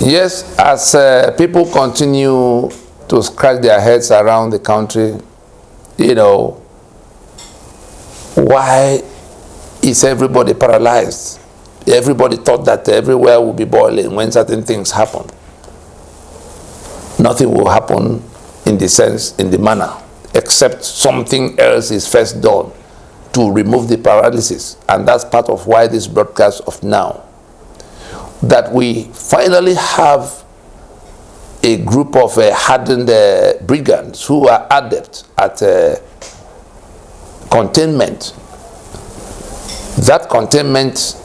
Yes, as people continue to scratch their heads around the country, you know, why is everybody paralyzed? Everybody thought that everywhere will be boiling when certain things happen. Nothing will happen in the manner, except something else is first done to remove the paralysis. And that's part of why this broadcast of now, that we finally have a group of hardened brigands who are adept at containment. That containment,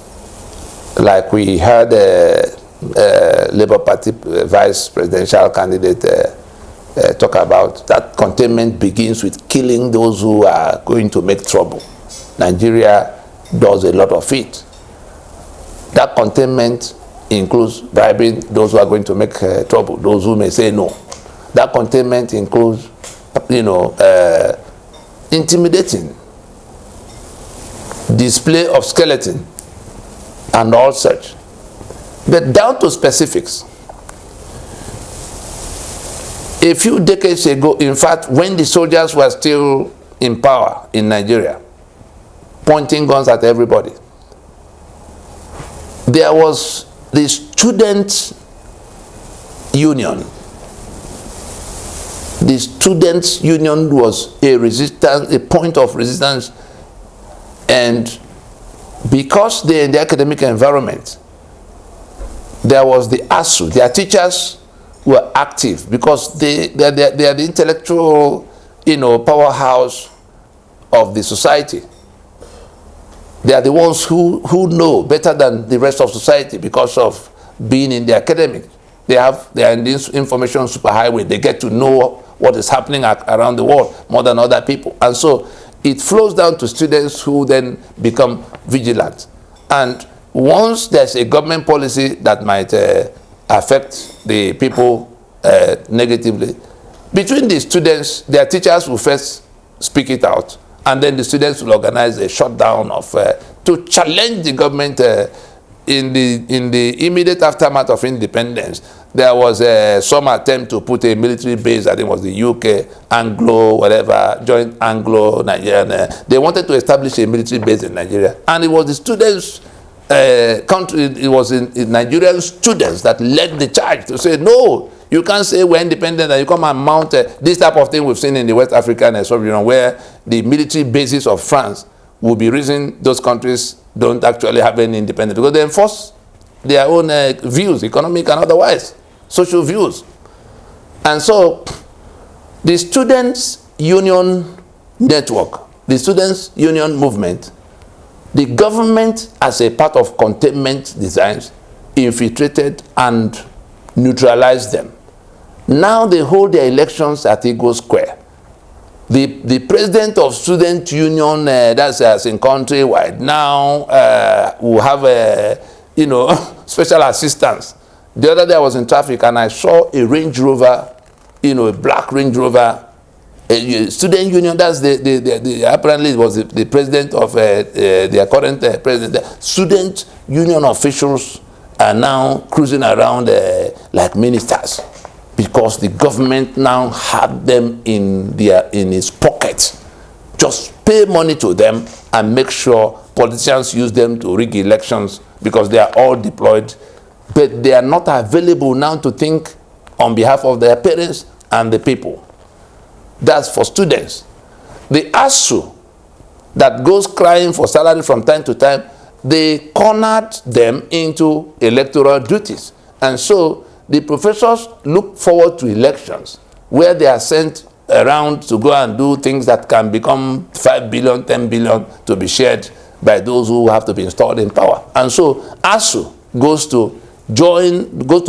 like we heard Labour Party vice presidential candidate talk about, that containment begins with killing those who are going to make trouble. Nigeria does a lot of it. That containment includes bribing those who are going to make trouble, those who may say no. That containment includes, intimidating, display of skeleton, and all such. But down to specifics. A few decades ago, in fact, when the soldiers were still in power in Nigeria, pointing guns at everybody, there was the student union. The students' union was a point of resistance, and because they're in the academic environment, there was the ASU. Their teachers were active because they are the intellectual, powerhouse of the society. They are the ones who know better than the rest of society because of being in the academic. They are in this information superhighway. They get to know what is happening around the world more than other people. And so it flows down to students who then become vigilant. And once there's a government policy that might affect the people negatively, between the students, their teachers will first speak it out, and then the students will organize a shutdown to challenge the government. In the immediate aftermath of independence, there was some attempt to put a military base. I think it was the UK, Anglo, whatever, joint Anglo-Nigerian. They wanted to establish a military base in Nigeria, and it was the students' country. It was in Nigerian students that led the charge to say, no, you can't say we're independent and you come and mount this type of thing we've seen in the West African Soviet, where the military bases of France will be reason those countries don't actually have any independence, because they enforce their own views, economic and otherwise, social views. And so the students' union network, the students' union movement, the government as a part of containment designs infiltrated and neutralized them. Now they hold their elections at Eagle Square. The president of student union, that's as in countrywide now, will have special assistance. The other day I was in traffic and I saw a Range Rover, a black Range Rover, a student union. That's apparently it was the president of their current president. Student union officials are now cruising around like ministers, because the government now had them in its pocket. Just pay money to them and make sure politicians use them to rig elections, because they are all deployed, but they are not available now to think on behalf of their parents and the people. That's for students. The ASU that goes crying for salary from time to time, they cornered them into electoral duties. And so the professors look forward to elections where they are sent around to go and do things that can become 5 billion, 10 billion to be shared by those who have to be installed in power. And so ASU goes to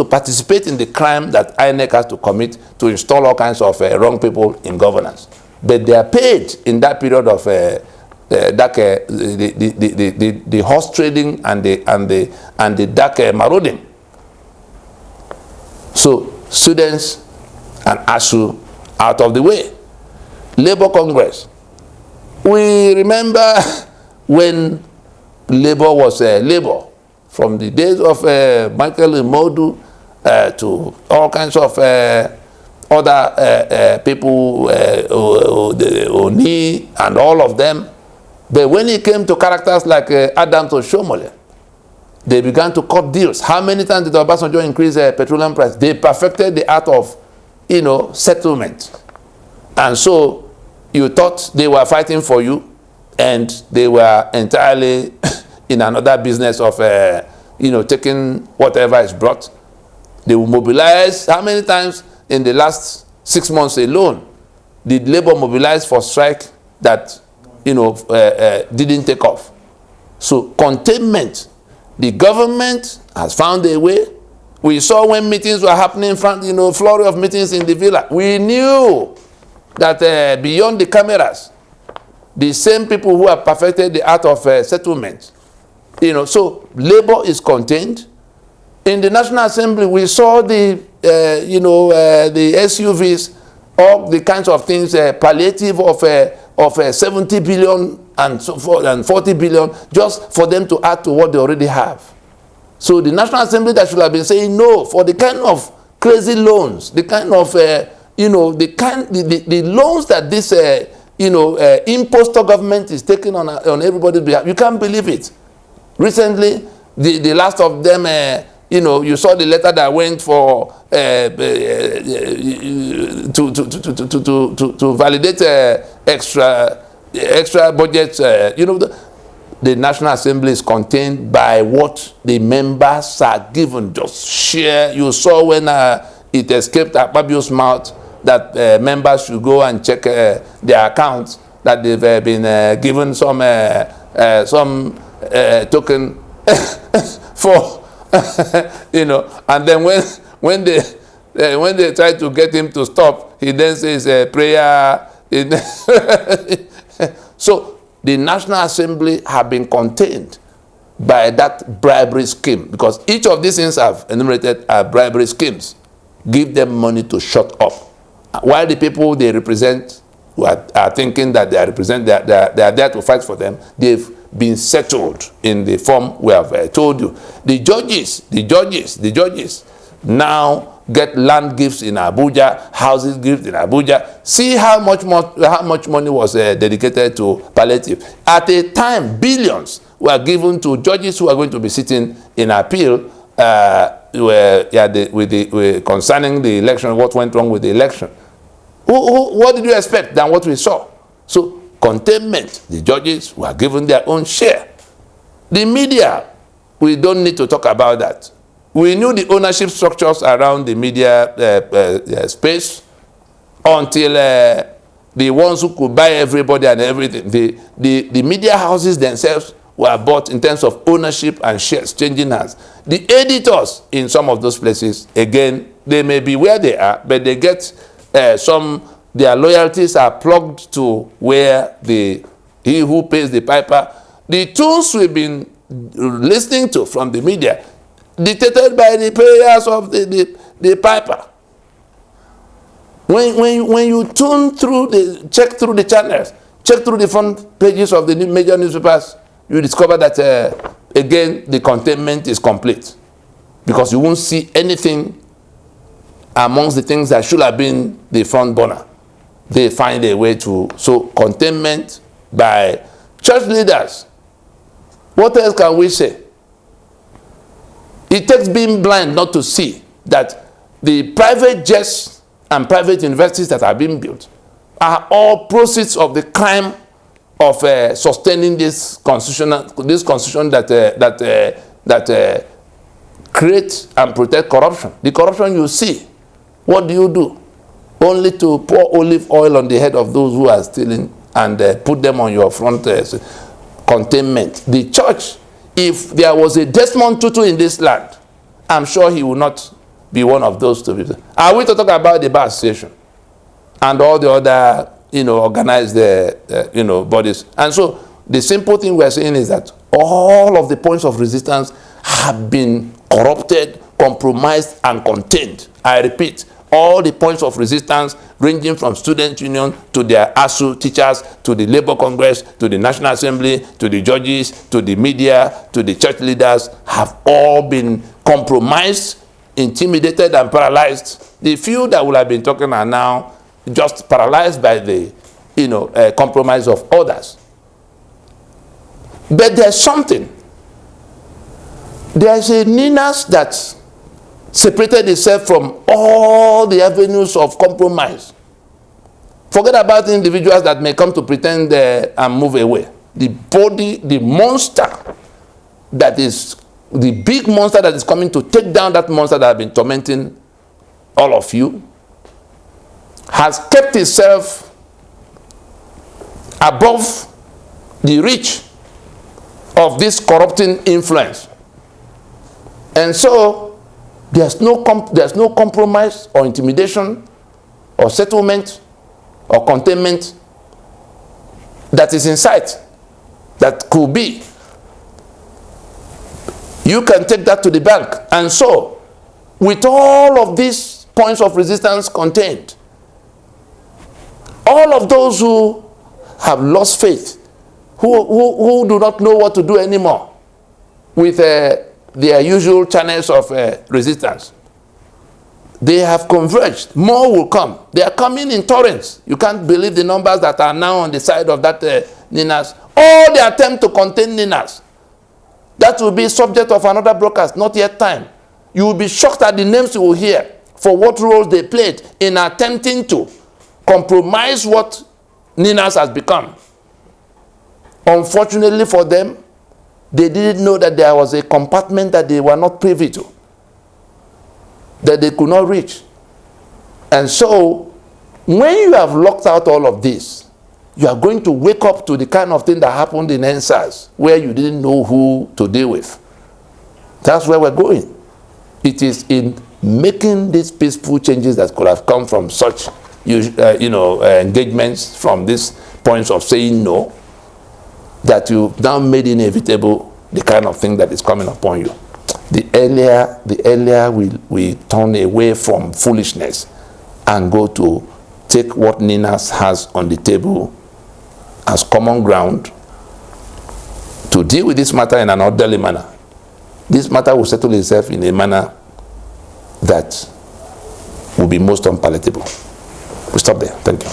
participate in the crime that INEC has to commit to install all kinds of wrong people in governance. But they are paid in that period of the horse trading and the dark marauding. So students and ASU out of the way. Labour Congress. We remember when Labour was Labour, from the days of Michael Imodu to all kinds of other people, Oni and all of them. But when it came to characters like Adams Oshomole, they began to cut deals. How many times did Obasanjo increase petroleum price? They perfected the art of, settlement. And so you thought they were fighting for you, and they were entirely in another business of, taking whatever is brought. They will mobilize. How many times in the last 6 months alone did labor mobilize for strike that, didn't take off? So containment. The government has found a way. We saw when meetings were happening in front, flurry of meetings in the villa. We knew that beyond the cameras, the same people who have perfected the art of settlement, so labor is contained. In the National Assembly, we saw the, the SUVs, all the kinds of things, palliative of 70 billion and so forth, and 40 billion, just for them to add to what they already have. So the National Assembly that should have been saying no for the kind of crazy loans, the kind of, the loans that this, impostor government is taking on everybody's behalf. You can't believe it. Recently, the last of them, you saw the letter that went for to validate extra budget. The National Assembly is contained by what the members are given. Just share. You saw when it escaped Akpabio's mouth that members should go and check their accounts, that they've been given some token for and then when they try to get him to stop, he then says prayer. So the National Assembly have been contained by that bribery scheme, because each of these things I've enumerated are bribery schemes. Give them money to shut up, while the people they represent who are thinking that they are there to fight for them. They've been settled in the form we have told you. The judges now get land gifts in Abuja, houses gifts in Abuja. See how much money was dedicated to palliative. At a time, billions were given to judges who are going to be sitting in appeal concerning the election, what went wrong with the election. What did you expect than what we saw? So containment, the judges were given their own share. The media, we don't need to talk about that. We knew the ownership structures around the media space until the ones who could buy everybody and everything. The media houses themselves were bought in terms of ownership and shares changing hands. The editors in some of those places, again, they may be where they are, but they get their loyalties are plugged to where he who pays the piper. The tunes we've been listening to from the media, dictated by the prayers of the piper. When you tune through check through the channels, check through the front pages of the major newspapers, you discover that again the containment is complete, because you won't see anything amongst the things that should have been the front burner. They find a way to. So containment by church leaders. What else can we say? It takes being blind not to see that the private jets and private universities that are being built are all proceeds of the crime of sustaining this constitution that create and protect corruption. The corruption you see, what do? Only to pour olive oil on the head of those who are stealing and put them on your front. Containment. The church, if there was a Desmond Tutu in this land, I'm sure he will not be one of those two people. Are we to talk about the bar association and all the other, organized, bodies? And so the simple thing we're saying is that all of the points of resistance have been corrupted, compromised, and contained. I repeat, all the points of resistance, ranging from student union to their ASU teachers, to the Labour Congress, to the National Assembly, to the judges, to the media, to the church leaders, have all been compromised intimidated and paralyzed. The few that will have been talking are now just paralyzed by the, compromise of others. But there's something. There's a NINAS that separated itself from all the avenues of compromise. Forget about the individuals that may come to pretend and move away. The body, the monster that is, the big monster that is coming to take down that monster that has been tormenting all of you, has kept itself above the reach of this corrupting influence. And so there's no compromise or intimidation or settlement or containment that is in sight that could be. You can take that to the bank. And so, with all of these points of resistance contained, all of those who have lost faith, who do not know what to do anymore with their usual channels of resistance, they have converged. More will come. They are coming in torrents. You can't believe the numbers that are now on the side of that NINAS. All the attempt to contain NINAS, that will be subject of another broadcast, not yet time. You will be shocked at the names you will hear for what roles they played in attempting to compromise what NINAS has become. Unfortunately for them, they didn't know that there was a compartment that they were not privy to, that they could not reach. And so, when you have locked out all of this, you are going to wake up to the kind of thing that happened in NSAS, where you didn't know who to deal with. That's where we're going. It is in making these peaceful changes that could have come from such, engagements, from these points of saying no, that you've now made inevitable the kind of thing that is coming upon you. The earlier we turn away from foolishness and go to take what NINAS has on the table as common ground to deal with this matter in an orderly manner. This matter will settle itself in a manner that will be most unpalatable. We'll stop there. Thank you.